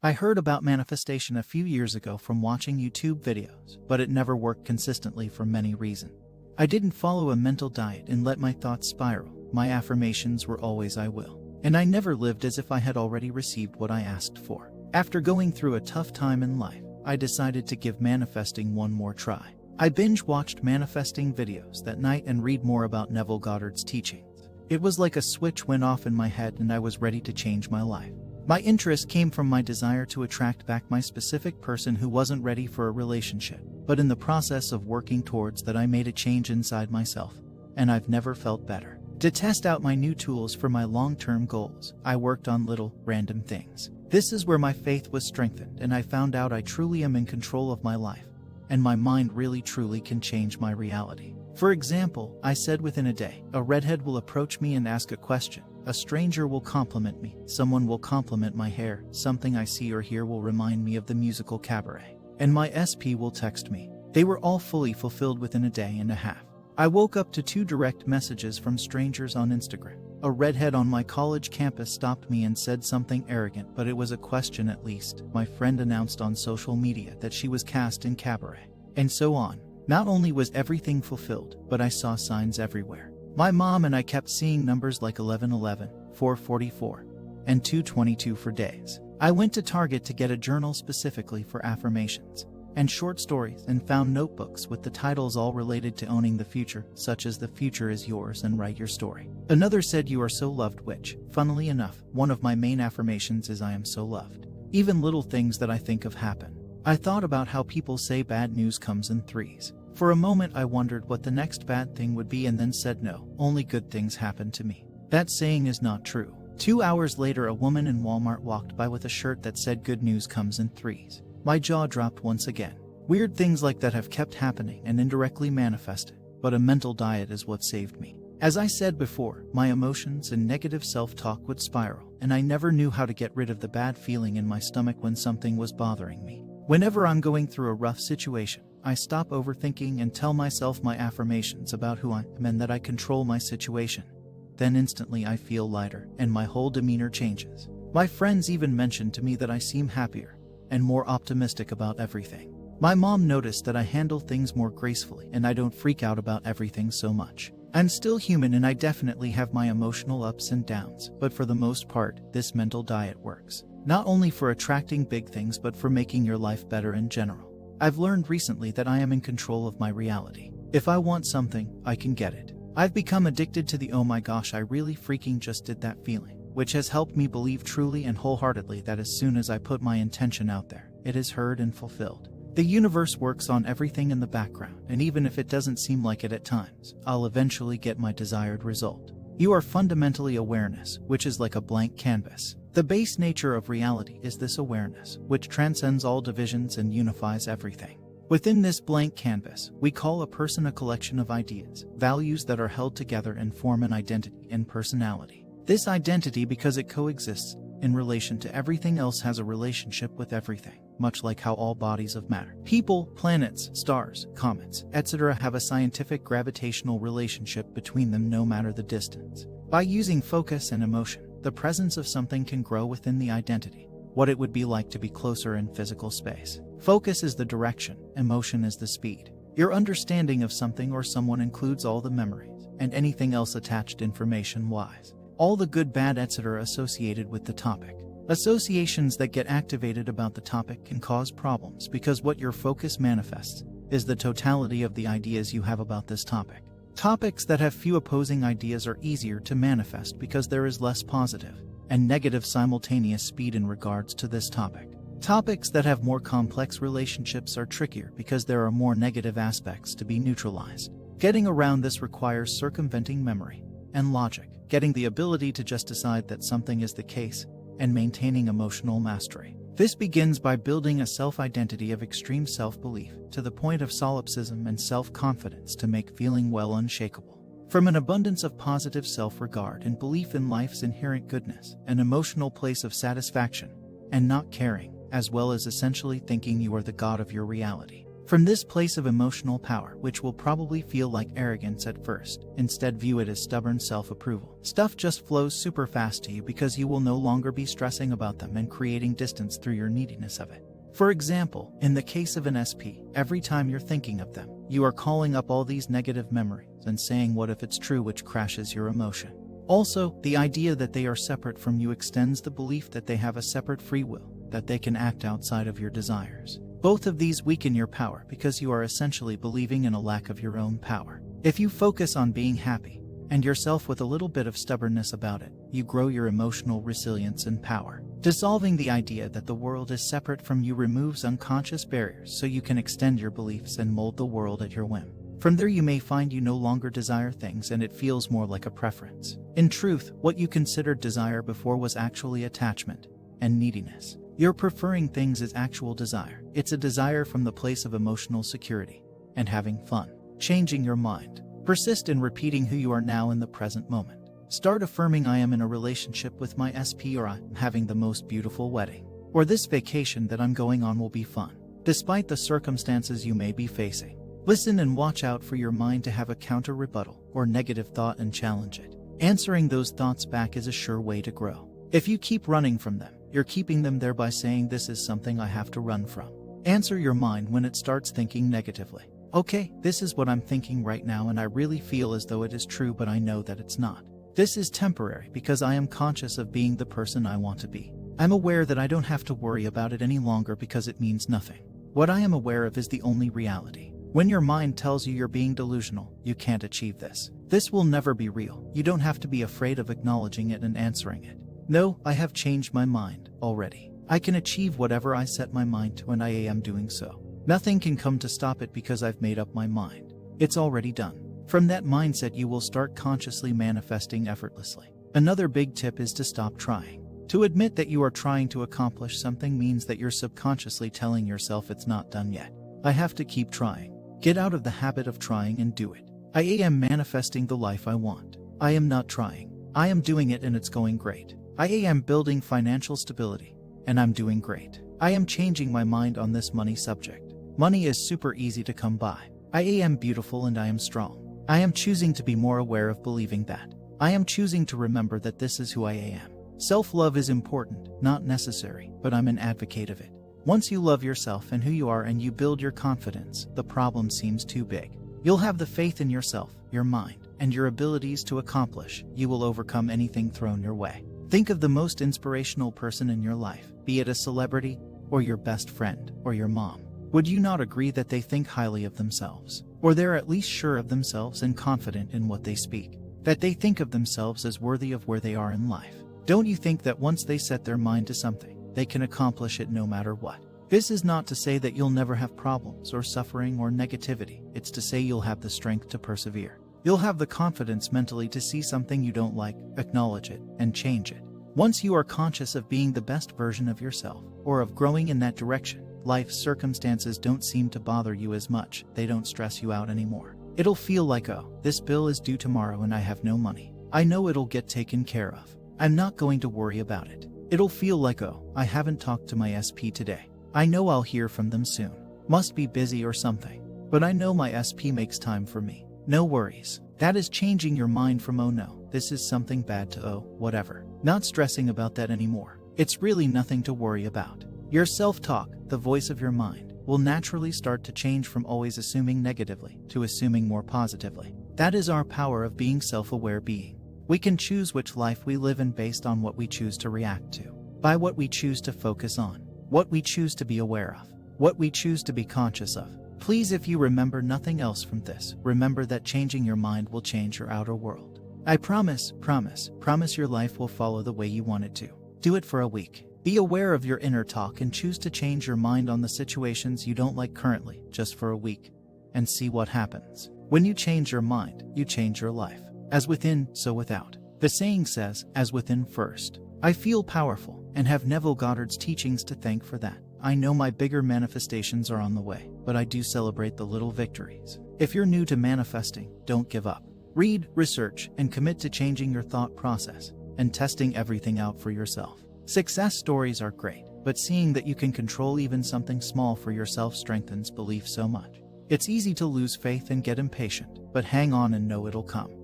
I heard about manifestation a few years ago from watching YouTube videos, but it never worked consistently for many reasons. I didn't follow a mental diet and let my thoughts spiral. My affirmations were always "I will." And I never lived as if I had already received what I asked for. After going through a tough time in life, I decided to give manifesting one more try. I binge-watched manifesting videos that night and read more about Neville Goddard's teachings. It was like a switch went off in my head and I was ready to change my life. My interest came from my desire to attract back my specific person who wasn't ready for a relationship, but in the process of working towards that I made a change inside myself, and I've never felt better. To test out my new tools for my long-term goals, I worked on little, random things. This is where my faith was strengthened and I found out I truly am in control of my life, and my mind really truly can change my reality. For example, I said within a day, a redhead will approach me and ask a question. A stranger will compliment me, someone will compliment my hair, something I see or hear will remind me of the musical Cabaret, and my SP will text me. They were all fully fulfilled within a day and a half. I woke up to 2 direct messages from strangers on Instagram. A redhead on my college campus stopped me and said something arrogant, but it was a question at least. My friend announced on social media that she was cast in Cabaret, and so on. Not only was everything fulfilled, but I saw signs everywhere. My mom and I kept seeing numbers like 1111, 444, and 222 for days. I went to Target to get a journal specifically for affirmations and short stories and found notebooks with the titles all related to owning the future, such as "The Future is Yours" and "Write Your Story." Another said "You are so loved," which, funnily enough, one of my main affirmations is "I am so loved." Even little things that I think of happen. I thought about how people say bad news comes in threes. For a moment I wondered what the next bad thing would be and then said no, only good things happen to me. That saying is not true. 2 hours later a woman in Walmart walked by with a shirt that said "Good news comes in threes." My jaw dropped once again. Weird things like that have kept happening and indirectly manifested, but a mental diet is what saved me. As I said before, my emotions and negative self-talk would spiral, and I never knew how to get rid of the bad feeling in my stomach when something was bothering me. Whenever I'm going through a rough situation, I stop overthinking and tell myself my affirmations about who I am and that I control my situation. Then instantly I feel lighter, and my whole demeanor changes. My friends even mentioned to me that I seem happier and more optimistic about everything. My mom noticed that I handle things more gracefully and I don't freak out about everything so much. I'm still human and I definitely have my emotional ups and downs, but for the most part, this mental diet works. Not only for attracting big things but for making your life better in general. I've learned recently that I am in control of my reality. If I want something, I can get it. I've become addicted to the "oh my gosh, I really freaking just did that" feeling, which has helped me believe truly and wholeheartedly that as soon as I put my intention out there, it is heard and fulfilled. The universe works on everything in the background, and even if it doesn't seem like it at times, I'll eventually get my desired result. You are fundamentally awareness, which is like a blank canvas. The base nature of reality is this awareness, which transcends all divisions and unifies everything. Within this blank canvas, we call a person a collection of ideas, values that are held together and form an identity and personality. This identity, because it coexists in relation to everything else, has a relationship with everything, much like how all bodies of matter, people, planets, stars, comets, etc. have a scientific gravitational relationship between them no matter the distance. By using focus and emotion, the presence of something can grow within the identity, what it would be like to be closer in physical space. Focus is the direction, emotion is the speed. Your understanding of something or someone includes all the memories, and anything else attached information-wise. All the good, bad, etc. associated with the topic. Associations that get activated about the topic can cause problems because what your focus manifests is the totality of the ideas you have about this topic. Topics that have few opposing ideas are easier to manifest because there is less positive and negative simultaneous speed in regards to this topic. Topics that have more complex relationships are trickier because there are more negative aspects to be neutralized. Getting around this requires circumventing memory and logic, getting the ability to just decide that something is the case, and maintaining emotional mastery. This begins by building a self-identity of extreme self-belief to the point of solipsism and self-confidence to make feeling well unshakable. From an abundance of positive self-regard and belief in life's inherent goodness, an emotional place of satisfaction and not caring, as well as essentially thinking you are the god of your reality. From this place of emotional power, which will probably feel like arrogance at first, instead view it as stubborn self-approval. Stuff just flows super fast to you because you will no longer be stressing about them and creating distance through your neediness of it. For example, in the case of an SP, every time you're thinking of them, you are calling up all these negative memories and saying what if it's true, which crashes your emotion. Also, the idea that they are separate from you extends the belief that they have a separate free will, that they can act outside of your desires. Both of these weaken your power because you are essentially believing in a lack of your own power. If you focus on being happy and yourself with a little bit of stubbornness about it, you grow your emotional resilience and power. Dissolving the idea that the world is separate from you removes unconscious barriers so you can extend your beliefs and mold the world at your whim. From there you may find you no longer desire things and it feels more like a preference. In truth, what you considered desire before was actually attachment and neediness. You're preferring things as actual desire. It's a desire from the place of emotional security and having fun. Changing your mind. Persist in repeating who you are now in the present moment. Start affirming, I am in a relationship with my SP, or I'm having the most beautiful wedding, or this vacation that I'm going on will be fun, despite the circumstances you may be facing. Listen and watch out for your mind to have a counter rebuttal or negative thought and challenge it. Answering those thoughts back is a sure way to grow. If you keep running from them, you're keeping them there by saying this is something I have to run from. Answer your mind when it starts thinking negatively. Okay, this is what I'm thinking right now and I really feel as though it is true, but I know that it's not. This is temporary because I am conscious of being the person I want to be. I'm aware that I don't have to worry about it any longer because it means nothing. What I am aware of is the only reality. When your mind tells you you're being delusional, you can't achieve this. This will never be real. You don't have to be afraid of acknowledging it and answering it. No, I have changed my mind already. I can achieve whatever I set my mind to and I am doing so. Nothing can come to stop it because I've made up my mind. It's already done. From that mindset you will start consciously manifesting effortlessly. Another big tip is to stop trying. To admit that you are trying to accomplish something means that you're subconsciously telling yourself it's not done yet. I have to keep trying. Get out of the habit of trying and do it. I am manifesting the life I want. I am not trying. I am doing it and it's going great. I am building financial stability and I'm doing great. I am changing my mind on this money subject. Money is super easy to come by. I am beautiful and I am strong. I am choosing to be more aware of believing that. I am choosing to remember that this is who I am. Self-love is important, not necessary, but I'm an advocate of it. Once you love yourself and who you are and you build your confidence, the problem seems too big. You'll have the faith in yourself, your mind, and your abilities to accomplish. You will overcome anything thrown your way. Think of the most inspirational person in your life, be it a celebrity, or your best friend, or your mom. Would you not agree that they think highly of themselves? Or they're at least sure of themselves and confident in what they speak? That they think of themselves as worthy of where they are in life? Don't you think that once they set their mind to something, they can accomplish it no matter what? This is not to say that you'll never have problems or suffering or negativity. It's to say you'll have the strength to persevere. You'll have the confidence mentally to see something you don't like, acknowledge it, and change it. Once you are conscious of being the best version of yourself, or of growing in that direction, life's circumstances don't seem to bother you as much. They don't stress you out anymore. It'll feel like, oh, this bill is due tomorrow and I have no money. I know it'll get taken care of. I'm not going to worry about it. It'll feel like, oh, I haven't talked to my SP today. I know I'll hear from them soon. Must be busy or something. But I know my SP makes time for me. No worries. That is changing your mind from, oh no, this is something bad, to, oh, whatever. Not stressing about that anymore. It's really nothing to worry about. Your self-talk, the voice of your mind, will naturally start to change from always assuming negatively to assuming more positively. That is our power of being self-aware being. We can choose which life we live in based on what we choose to react to, by what we choose to focus on, what we choose to be aware of, what we choose to be conscious of. Please, if you remember nothing else from this, remember that changing your mind will change your outer world. I promise your life will follow the way you want it to. Do it for a week. Be aware of your inner talk and choose to change your mind on the situations you don't like currently, just for a week, and see what happens. When you change your mind, you change your life. As within, so without. The saying says, as within first. I feel powerful and have Neville Goddard's teachings to thank for that. I know my bigger manifestations are on the way, but I do celebrate the little victories. If you're new to manifesting, don't give up. Read, research, and commit to changing your thought process and testing everything out for yourself. Success stories are great, but seeing that you can control even something small for yourself strengthens belief so much. It's easy to lose faith and get impatient, but hang on and know it'll come.